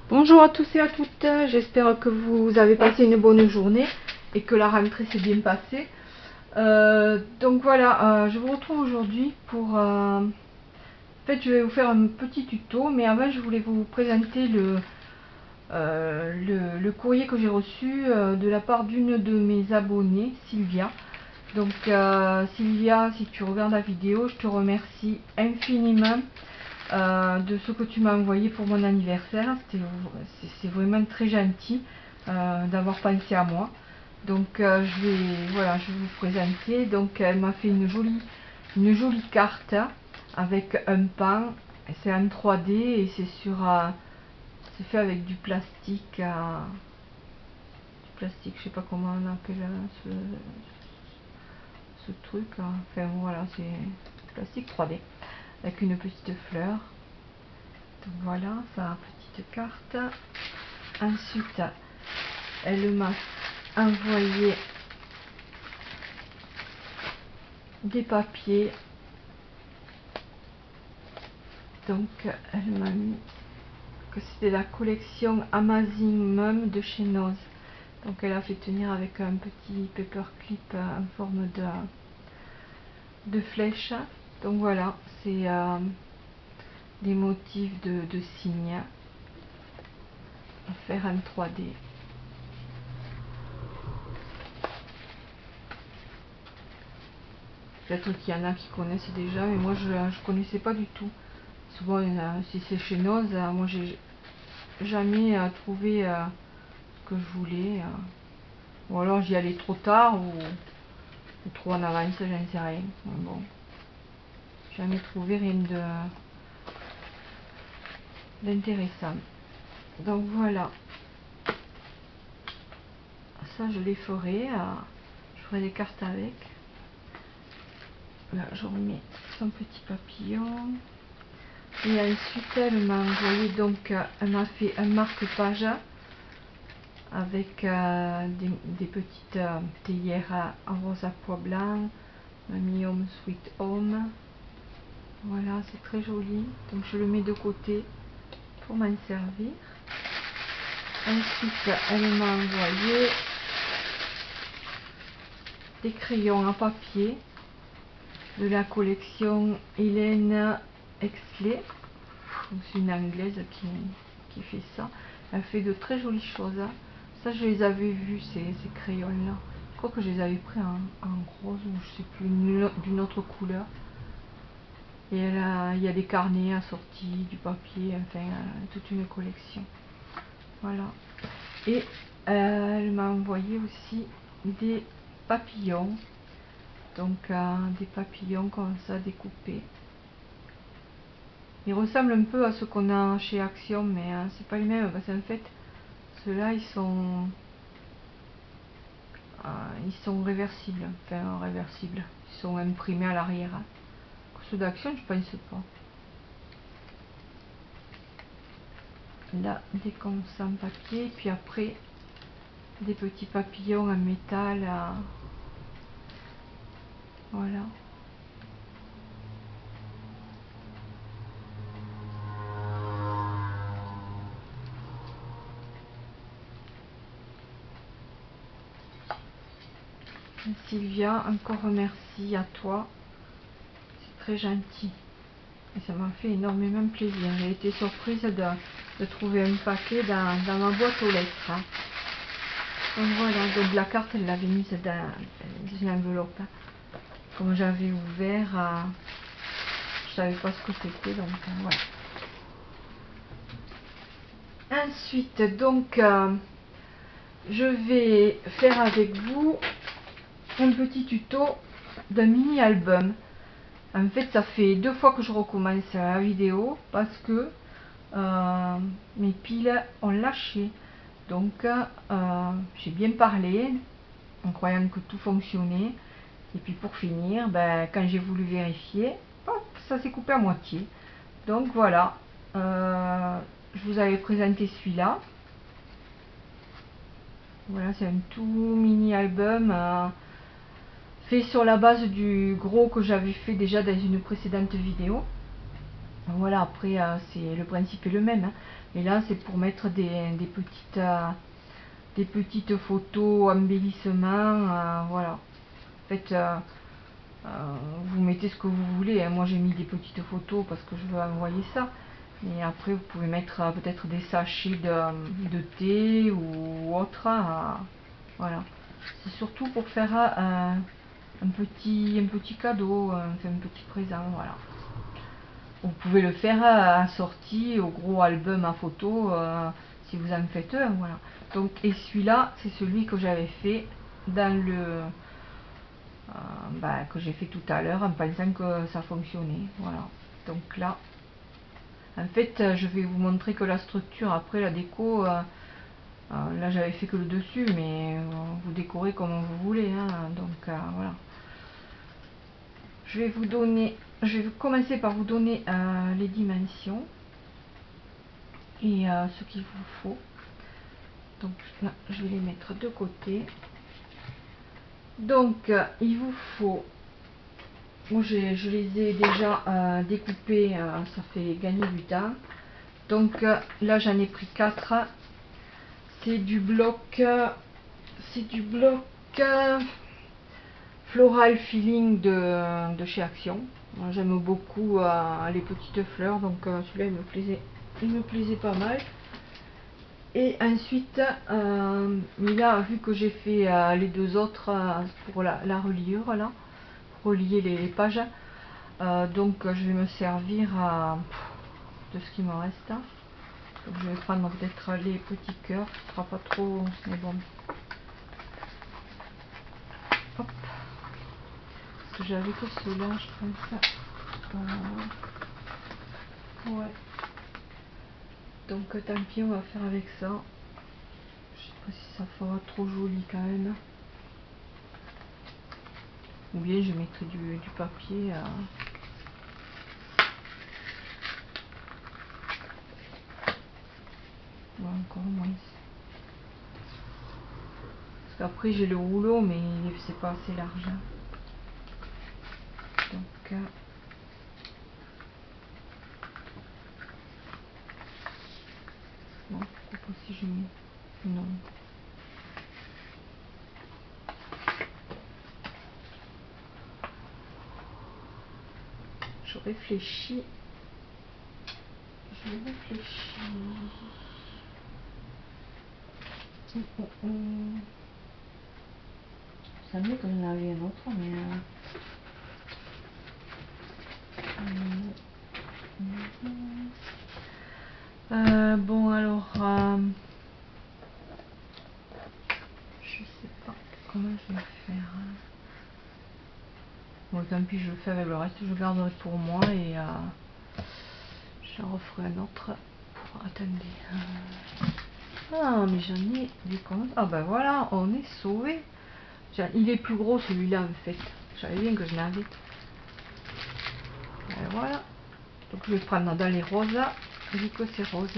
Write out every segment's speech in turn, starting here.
Bonjour à tous et à toutes, j'espère que vous avez passé une bonne journée et que la rentrée s'est bien passée. Donc voilà, je vous retrouve aujourd'hui pour... En fait, je vais vous faire un petit tuto, mais avant je voulais vous présenter le courrier que j'ai reçu de la part d'une de mes abonnées, Sylvia. Donc Sylvia, si tu regardes la vidéo, je te remercie infiniment de ce que tu m'as envoyé pour mon anniversaire. C'est vraiment très gentil d'avoir pensé à moi. Donc voilà, je vais vous présenter. Donc elle m'a fait une jolie carte avec un pan. C'est en 3D et c'est fait avec du plastique, je sais pas comment on appelle ce truc. Enfin voilà, c'est plastique 3D avec une petite fleur. Donc voilà, sa petite carte. Ensuite, elle m'a envoyé des papiers. Donc elle m'a mis que c'était la collection Amazing Mum de chez Noz. Donc elle a fait tenir avec un petit paperclip en forme de flèche. Donc voilà, c'est des motifs de signes à faire en 3D. Peut-être qu'il y en a qui connaissent déjà, mais moi je ne connaissais pas du tout. Souvent, si c'est chez Noz, moi j'ai jamais trouvé ce que je voulais. Ou alors j'y allais trop tard ou trop en avance, j'en sais rien. Mais bon, jamais trouvé rien d'intéressant. Donc voilà, ça je les ferai. Je ferai des cartes avec. Là, je remets son petit papillon. Et ensuite, elle m'a envoyé donc, elle m'a fait un marque-page avec des petites théières en rose à pois blanc, Mamie Home Sweet Home. Voilà, c'est très joli. Donc je le mets de côté pour m'en servir. Ensuite, elle m'a envoyé des crayons à papier de la collection Hélène Exley. C'est une anglaise qui fait ça. Elle fait de très jolies choses. Ça, je les avais vus, ces crayons là. Je crois que je les avais pris en rose ou je sais plus, d'une autre couleur. Et il y a des carnets assortis, du papier, enfin toute une collection. Voilà. Et elle m'a envoyé aussi des papillons. Donc des papillons comme ça découpés. Ils ressemblent un peu à ce qu'on a chez Action, mais c'est pas les mêmes parce qu'en fait ceux-là ils sont réversibles, enfin réversibles, ils sont imprimés à l'arrière. Ceux d'Action je pense pas. Là des comme ça en papier, puis après des petits papillons en métal. Voilà. Sylvia, encore merci à toi, c'est très gentil et ça m'a fait énormément plaisir. J'ai été surprise de trouver un paquet dans ma boîte aux lettres. Donc voilà, donc la carte elle l'avait mise dans une enveloppe. Comme j'avais ouvert, je savais pas ce que c'était, donc voilà. Ensuite, donc je vais faire avec vous un petit tuto d'un mini album. En fait, ça fait 2 fois que je recommence la vidéo parce que mes piles ont lâché. Donc, j'ai bien parlé en croyant que tout fonctionnait. Et puis pour finir, ben, quand j'ai voulu vérifier, hop, ça s'est coupé à moitié. Donc voilà, je vous avais présenté celui-là. Voilà, c'est un tout mini album fait sur la base du gros que j'avais fait déjà dans une précédente vidéo. Voilà, après c'est le principe est le même, hein. Mais là c'est pour mettre des petites photos embellissement, voilà. En fait, vous mettez ce que vous voulez, hein. Moi j'ai mis des petites photos parce que je veux envoyer ça. Et après vous pouvez mettre peut-être des sachets de thé ou autre, voilà. C'est surtout pour faire un petit cadeau, enfin un petit présent, voilà. Vous pouvez le faire assorti au gros album à photo, si vous en faites un, voilà. Donc, et celui-là, c'est celui que j'avais fait dans le que j'ai fait tout à l'heure en pensant que ça fonctionnait, voilà. Donc là, en fait, je vais vous montrer que la structure, après la déco, là j'avais fait que le dessus, mais vous décorez comme vous voulez, hein. Donc voilà. Je vais commencer par vous donner les dimensions et ce qu'il vous faut. Donc là, je vais les mettre de côté. Donc il vous faut, moi je les ai déjà découpés, ça fait gagner du temps. Donc là j'en ai pris 4. C'est du bloc floral feeling de chez Action. J'aime beaucoup les petites fleurs, donc celui-là il me plaisait pas mal. Et ensuite, là, vu que j'ai fait les deux autres pour la reliure, là, pour relier les pages, donc je vais me servir de ce qui me reste. Donc, je vais prendre peut-être les petits cœurs, ce sera pas trop, mais bon. Hop. Parce que j'avais que ceux-là, je pense. Ouais. Donc tant pis, on va faire avec ça. Je sais pas si ça fera trop joli quand même. Ou bien je mettrai du papier. Ouais, encore moins. Parce qu'après j'ai le rouleau, mais c'est pas assez large. Donc bon, pourquoi pas si je mets. Non. Je réfléchis. Ça mieux que j'en avais un autre, mais bon alors je sais pas comment je vais faire. Bon tant pis, je le fais avec le reste, je garderai pour moi et j'en referai un autre pour attendez. Ah mais j'en ai des commentaires. Ah ben voilà, on est sauvé. Il est plus gros celui-là en fait. Je savais bien que je l'avais. Et voilà. Donc je vais prendre dans les roses. Vu que c'est rose.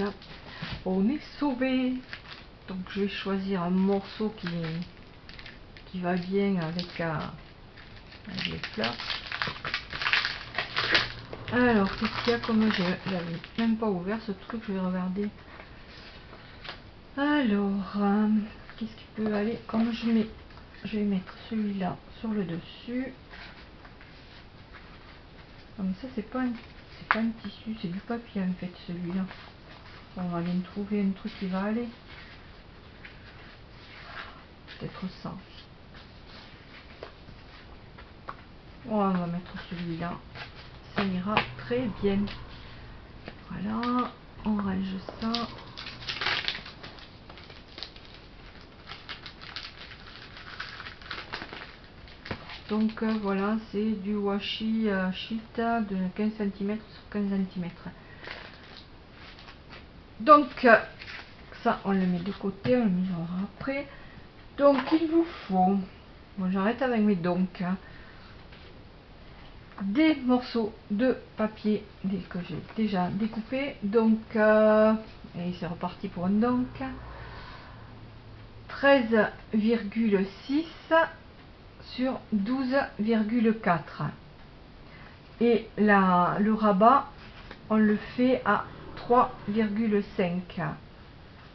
On est sauvé. Donc je vais choisir un morceau qui va bien avec les fleurs. Alors qu'est-ce qu'il y a comme j'avais même pas ouvert ce truc, je vais regarder. Alors qu'est-ce qui peut aller comme je vais mettre celui-là sur le dessus. Comme ça c'est pas un tissu, c'est du papier en fait celui-là. On va bien trouver un truc qui va aller. Peut-être ça. Bon, on va mettre celui-là. Ça ira très bien. Voilà, on range ça. Donc voilà, c'est du washi sheet de 15 cm sur 15 cm. Donc ça on le met de côté, on le mettra après. Donc il vous faut, bon j'arrête avec mes donc, des morceaux de papier que j'ai déjà découpé. Donc et c'est reparti pour un donc 13,6 sur 12,4 et le rabat on le fait à 3,5.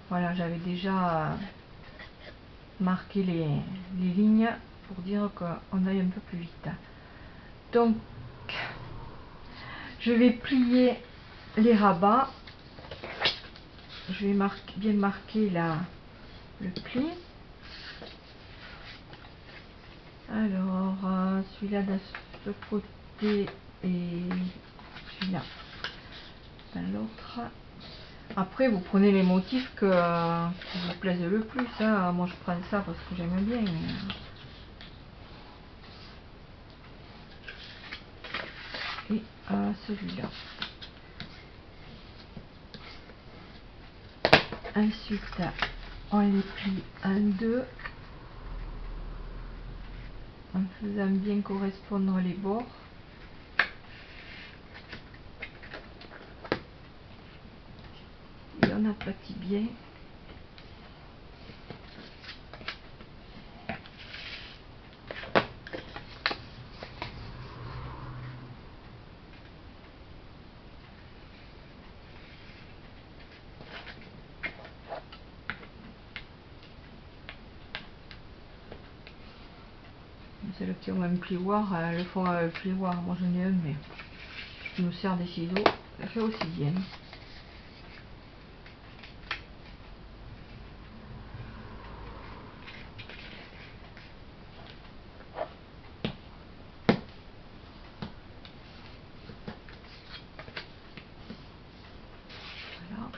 Voilà, j'avais déjà marqué les lignes pour dire qu'on aille un peu plus vite. Donc, je vais plier les rabats. Je vais bien marquer le pli. Alors, celui-là de ce côté et celui-là dans l'autre. Après, vous prenez les motifs qui vous plaisent le plus. Hein. Moi, je prends ça parce que j'aime bien. Et celui-là. Ensuite, on les plie en deux en faisant bien correspondre les bords. Et on aplatit bien. Celles qui ont un plioir, le font à plioir. Moi j'en ai un, mais je me sers des ciseaux, ça fait aussi bien. Voilà.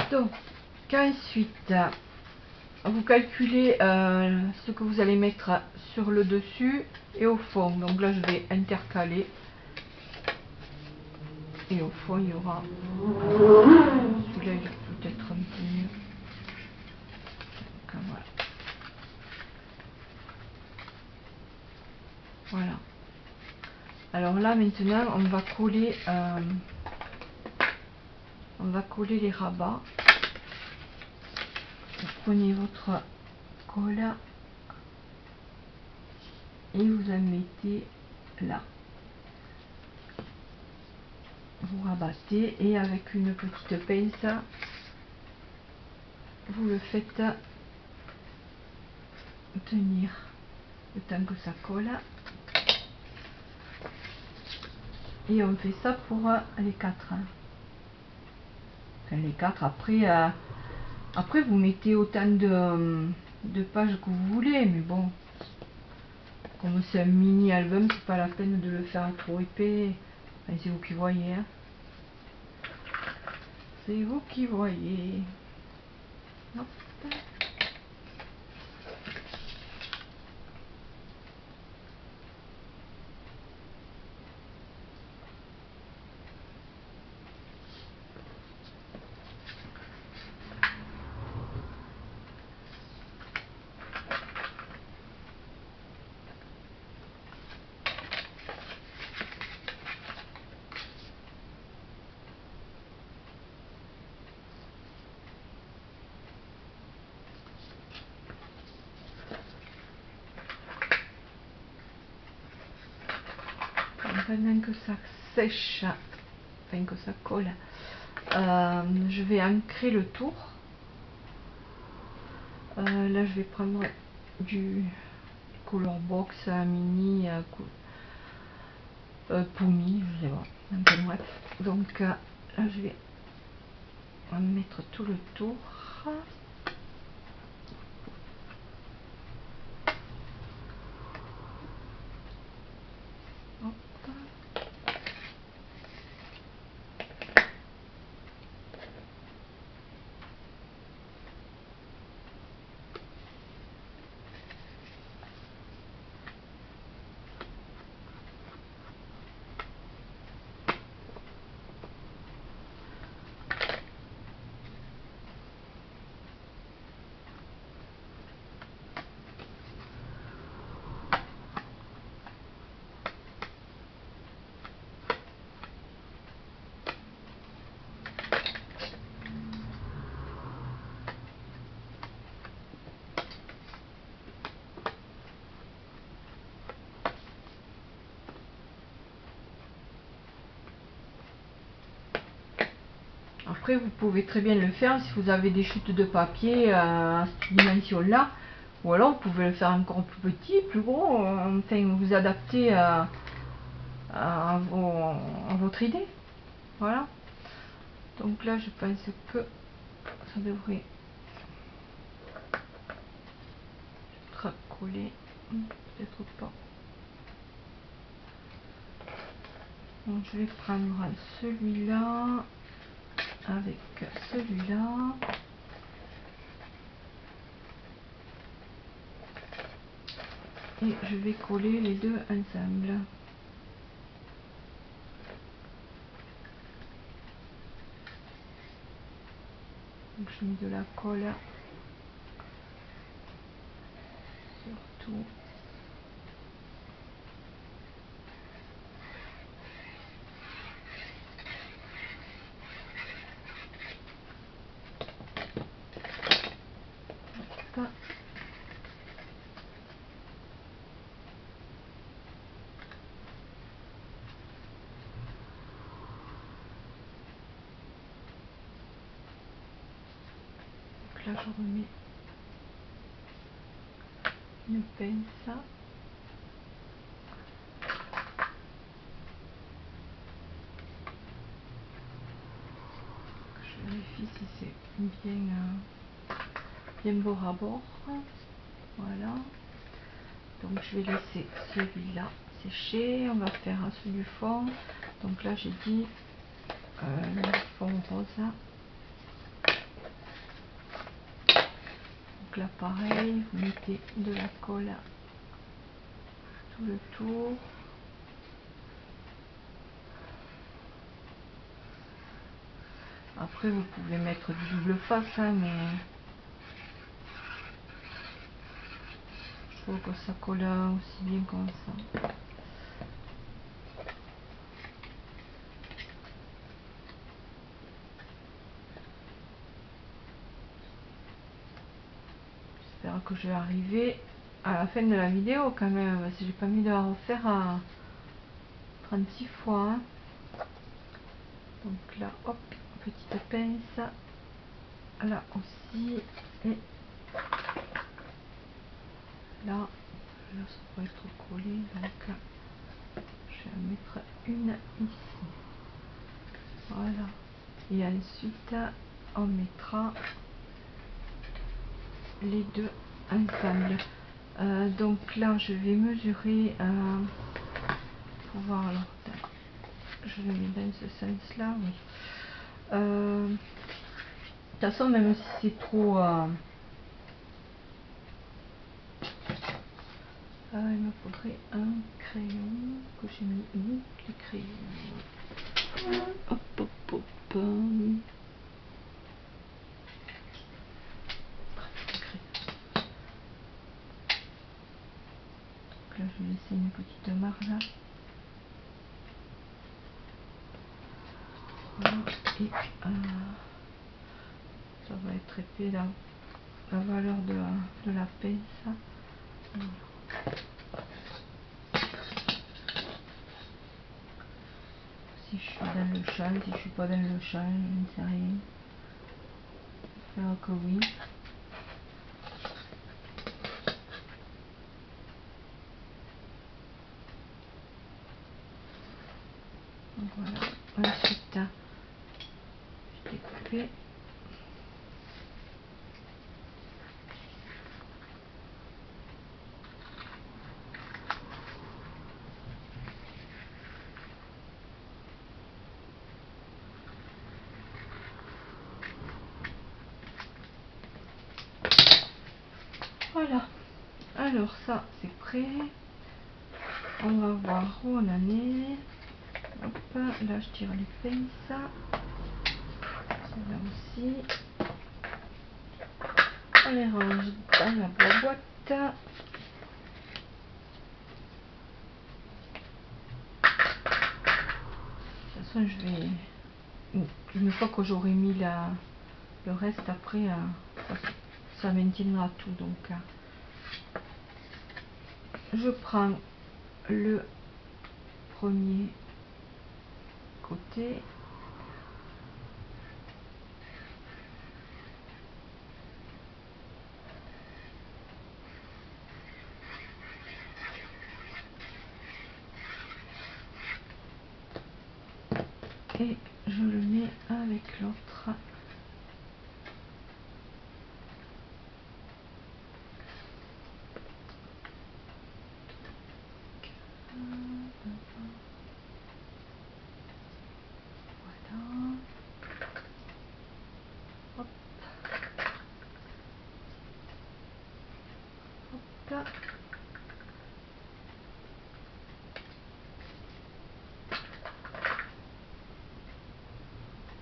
Donc, ensuite, vous calculez ce que vous allez mettre sur le dessus et au fond. Donc là, je vais intercaler. Et au fond, il y aura... celui-là, il est peut-être un peu mieux. Donc, voilà. Voilà. Alors là, maintenant, on va coller les rabats. Vous prenez votre colle et vous en mettez là. Vous rabattez et avec une petite pince, vous le faites tenir le temps que ça colle. Et on fait ça pour les quatre. Enfin, les quatre, après vous mettez autant de pages que vous voulez, mais bon, comme c'est un mini album, c'est pas la peine de le faire trop épais. Enfin, c'est vous qui voyez, hein. C'est vous qui voyez. Hop. Pendant que ça sèche, enfin que ça colle, je vais ancrer le tour. Là je vais prendre du Color Box mini Poumi, je sais pas, un peu bref. Donc là je vais mettre tout le tour. Hop. Après, vous pouvez très bien le faire si vous avez des chutes de papier à cette dimension-là. Ou alors, vous pouvez le faire encore plus petit, plus gros. Enfin, vous adaptez à votre idée. Voilà. Donc là, je pense que ça devrait être collé. Peut-être pas. Donc, je vais prendre celui-là avec celui-là. Et je vais coller les deux ensemble. Donc je mets de la colle sur tout. Hop. Donc là je remets une pince. Je vérifie si c'est bien bord à bord. Voilà. Donc je vais laisser celui-là sécher. On va faire ceux du fond. Donc là j'ai dit le fond rose. Donc là pareil, vous mettez de la colle tout le tour. Après vous pouvez mettre du double face, hein, mais je trouve que ça colle aussi bien comme ça. J'espère que je vais arriver à la fin de la vidéo quand même, parce que j'ai pas mis de la refaire à 36 fois. Hein. Donc là, hop, petite pince. Là aussi. Et là, ça pourrait être collé. Donc je vais en mettre une ici. Voilà. Et ensuite, on mettra les deux ensemble. Donc là, je vais mesurer pour voir. Alors, je vais mettre dans ce sens-là. Oui. De toute façon, même si c'est trop. Il me faudrait un crayon que j'ai mis où les crayons. Hop, hop, hop. Donc là, je vais laisser une petite marge là. Voilà. Et ça va être épais là, la valeur de la pince. Voilà. Si je suis dans le champ, si je suis pas dans le champ, je ne sais rien. Alors que oui. Donc voilà. Ensuite, je découpe. Voilà. Alors ça, c'est prêt. On va voir où on en est. Hop, là je tire les pinces. Celle-là aussi. On les range dans la boîte. De toute façon, je vais, une fois que j'aurai mis le reste après, ça maintiendra tout. Donc, je prends le premier côté. et je le mets avec l'autre.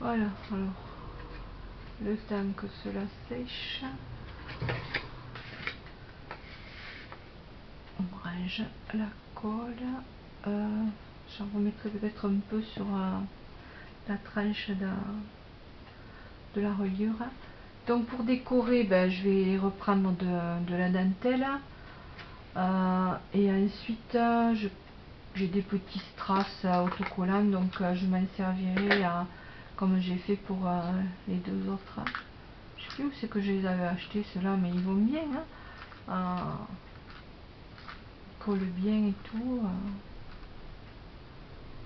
Voilà, alors le temps que cela sèche, on range la colle. J'en remettrai peut-être un peu sur la tranche de la reliure. Donc pour décorer, ben, je vais reprendre de la dentelle. Et ensuite, j'ai des petits strass autocollants, donc je m'en servirai comme j'ai fait pour les deux autres. Je sais plus où c'est que je les avais achetés ceux-là, mais ils vont bien, hein. Ils collent bien et tout.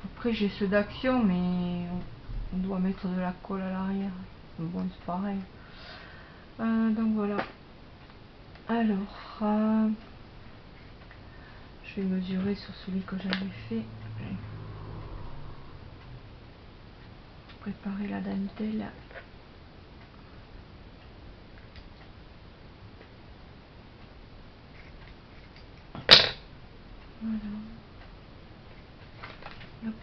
Après j'ai ceux d'Action, mais on doit mettre de la colle à l'arrière. Bon, c'est pareil. Donc voilà. Alors, je vais mesurer sur celui que j'avais fait. Préparer la dentelle. Voilà. Hop.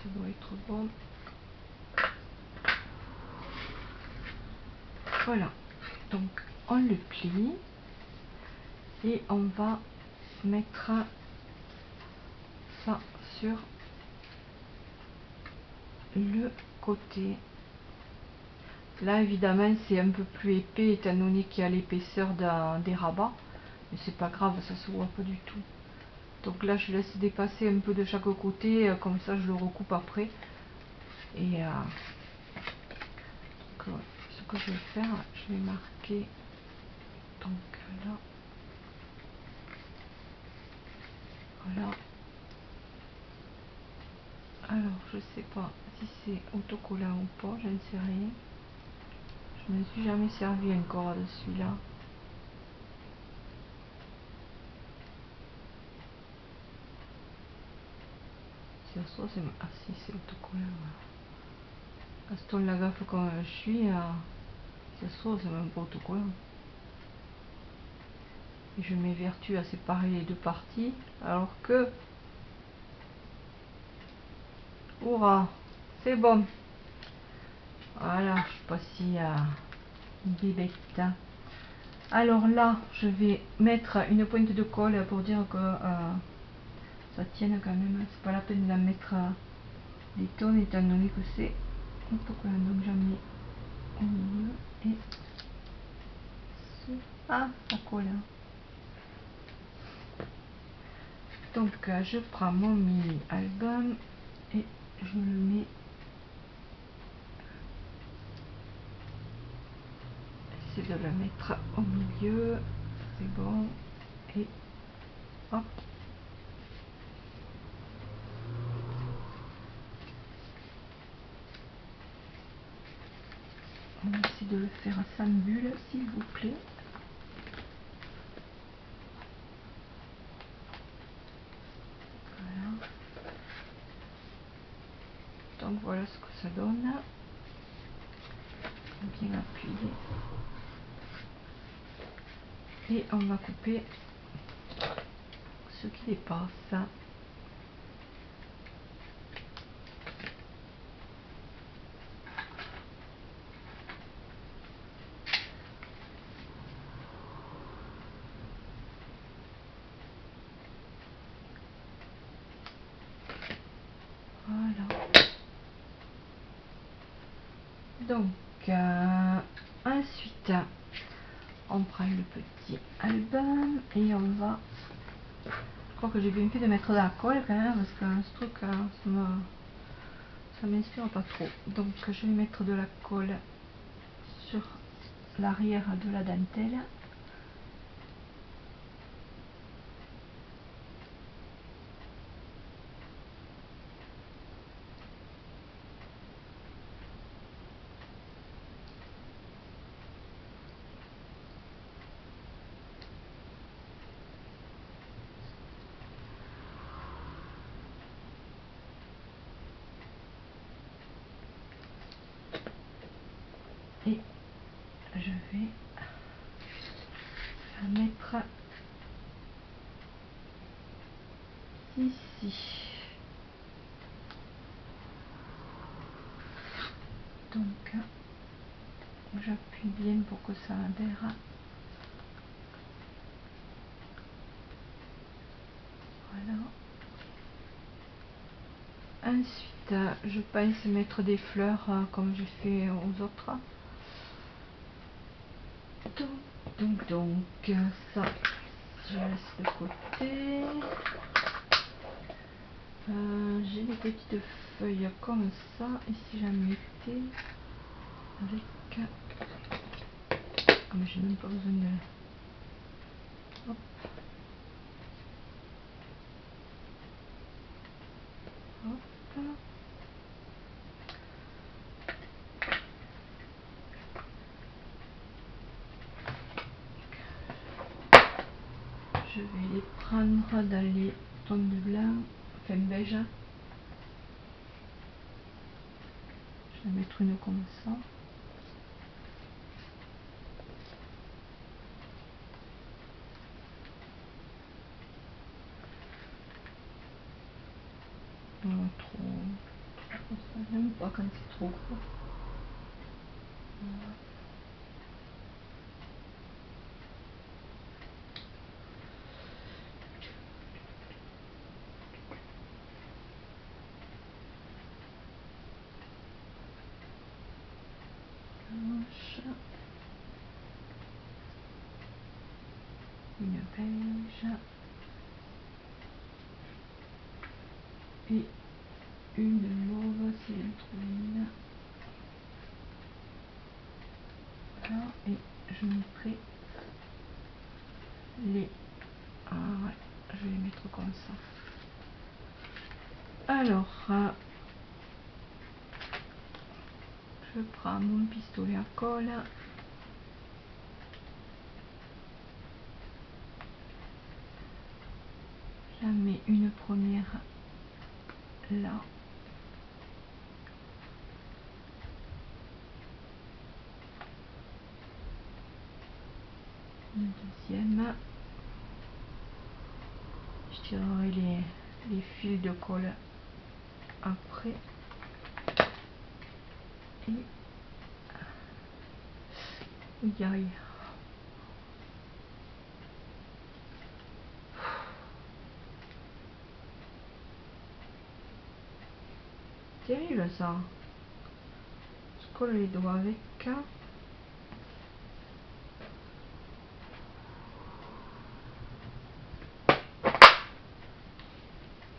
Ça doit être bon. Voilà, donc on le plie et on va mettre ça sur le côté. Là évidemment c'est un peu plus épais étant donné qu'il y a l'épaisseur des rabats, mais c'est pas grave, ça se voit pas du tout. Donc là je laisse dépasser un peu de chaque côté, comme ça je le recoupe après. Et donc, ce que je vais faire, je vais marquer donc là, voilà. Alors je sais pas si c'est autocollant ou pas, je ne sais rien. Je ne me suis jamais servi encore de celui-là. Si ça se trouve, c'est... Ah si, c'est autocollant. Gaston la gaffe comme je suis, si ça se trouve, c'est même pas autocollant. Et je m'évertue à séparer les deux parties, alors que... Hurrah, c'est bon. Voilà, je sais pas s'il y a une bébête. Alors là, je vais mettre une pointe de colle pour dire que ça tienne quand même. C'est pas la peine de la mettre des tonnes étant donné que c'est autocollant. Donc j'en mets au milieu et ça colle. Donc je prends mon mini album et je le mets, j'essaie de le mettre au milieu, c'est bon, et hop. On essaie de le faire sans bulle, s'il vous plaît. Voilà. Donc voilà ce que ça donne. Bien appuyé. Et on va couper ce qui dépasse. Voilà. Donc ensuite On prend le petit album et on va... Je crois que j'ai bien fait de mettre de la colle quand même parce que ce truc ça m'inspire pas trop. Donc je vais mettre de la colle sur l'arrière de la dentelle. Et je vais la mettre ici. Donc j'appuie bien pour que ça adhère. Voilà. Ensuite, je pense mettre des fleurs comme j'ai fait aux autres. Donc ça, je laisse de côté. J'ai des petites feuilles comme ça. Et si j'en mettais avec... Ah mais j'ai même pas besoin de... Hop. Hop. Je vais les prendre dans les tons de blanc, enfin beige. Je vais mettre une comme ça. Non, trop. J'aime pas quand c'est trop gros. Voilà. Une beige et une mauve si j'en trouve une. Voilà, et je mettrai les... Ah ouais, je vais les mettre comme ça. Alors, je prends mon pistolet à colle. J'en mets une première là. Une deuxième. Je tirerai les fils de colle après. Et... Aïe. Terrible ça. Je colle les doigts avec.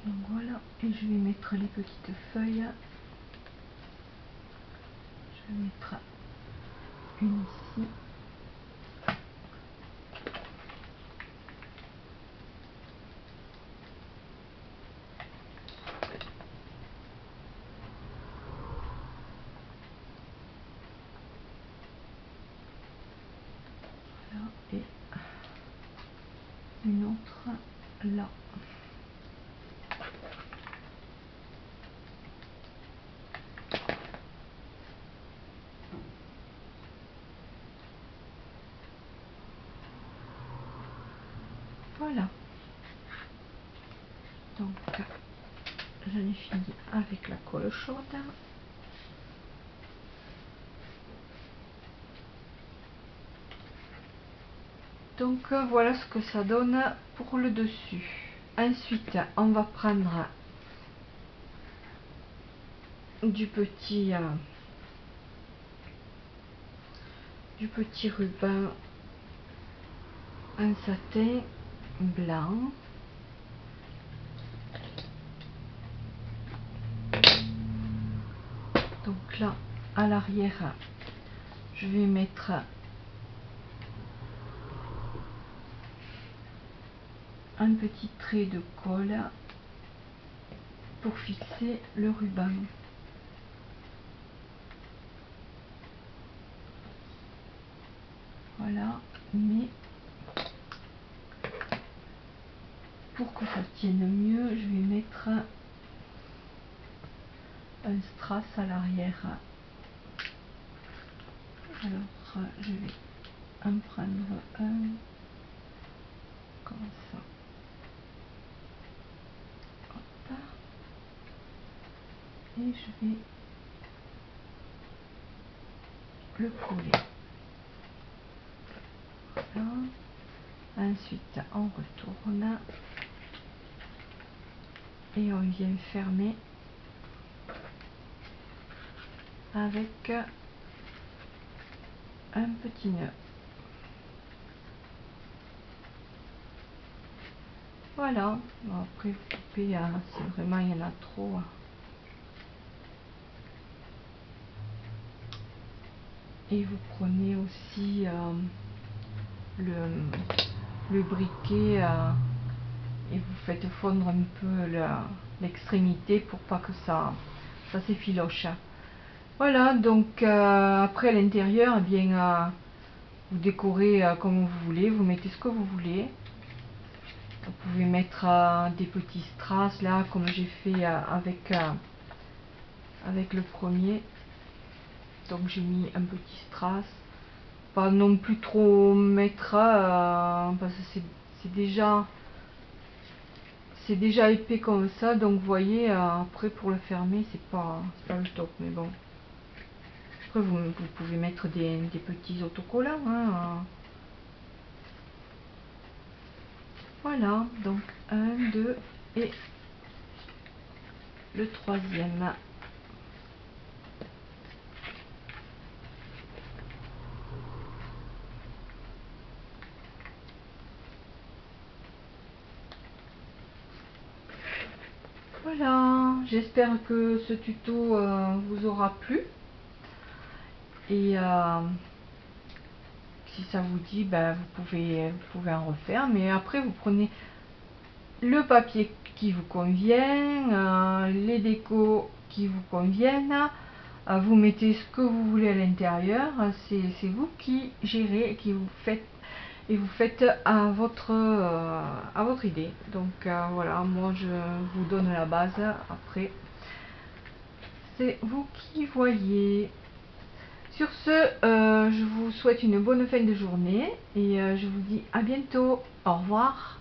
Donc voilà, et je vais mettre les petites feuilles. Je vais mettre une ici. Voilà, et une autre là. Voilà. Donc, j'en ai fini avec la colle chaude. Donc, voilà ce que ça donne pour le dessus. Ensuite, on va prendre du petit ruban un satin blanc. Donc là, à l'arrière, je vais mettre un petit trait de colle pour fixer le ruban. Voilà, mais pour que ça tienne mieux, je vais mettre un strass à l'arrière. Alors, je vais en prendre un comme ça. Hop. Et je vais le coller. Voilà. Ensuite, on retourne et on vient fermer avec un petit nœud. Voilà. Bon, après, vous coupez si vraiment il y en a trop. Et vous prenez aussi le briquet et vous faites fondre un peu l'extrémité pour pas que ça s'effiloche. Voilà, donc après à l'intérieur, eh bien, vous décorez comme vous voulez, vous mettez ce que vous voulez. Vous pouvez mettre des petits strass là, comme j'ai fait avec le premier. Donc j'ai mis un petit strass. Pas non plus trop mettre parce que c'est déjà épais comme ça, donc vous voyez après pour le fermer c'est pas le top, mais bon après vous pouvez mettre des petits autocollants hein. Voilà, donc 1, 2 et le troisième. Voilà, j'espère que ce tuto vous aura plu et si ça vous dit, ben, vous pouvez en refaire, mais après vous prenez le papier qui vous convient, les décos qui vous conviennent, vous mettez ce que vous voulez à l'intérieur, c'est vous qui gérez, qui vous faites et vous faites à votre idée. Donc voilà, moi je vous donne la base, après c'est vous qui voyez. Sur ce, je vous souhaite une bonne fin de journée et je vous dis à bientôt. Au revoir.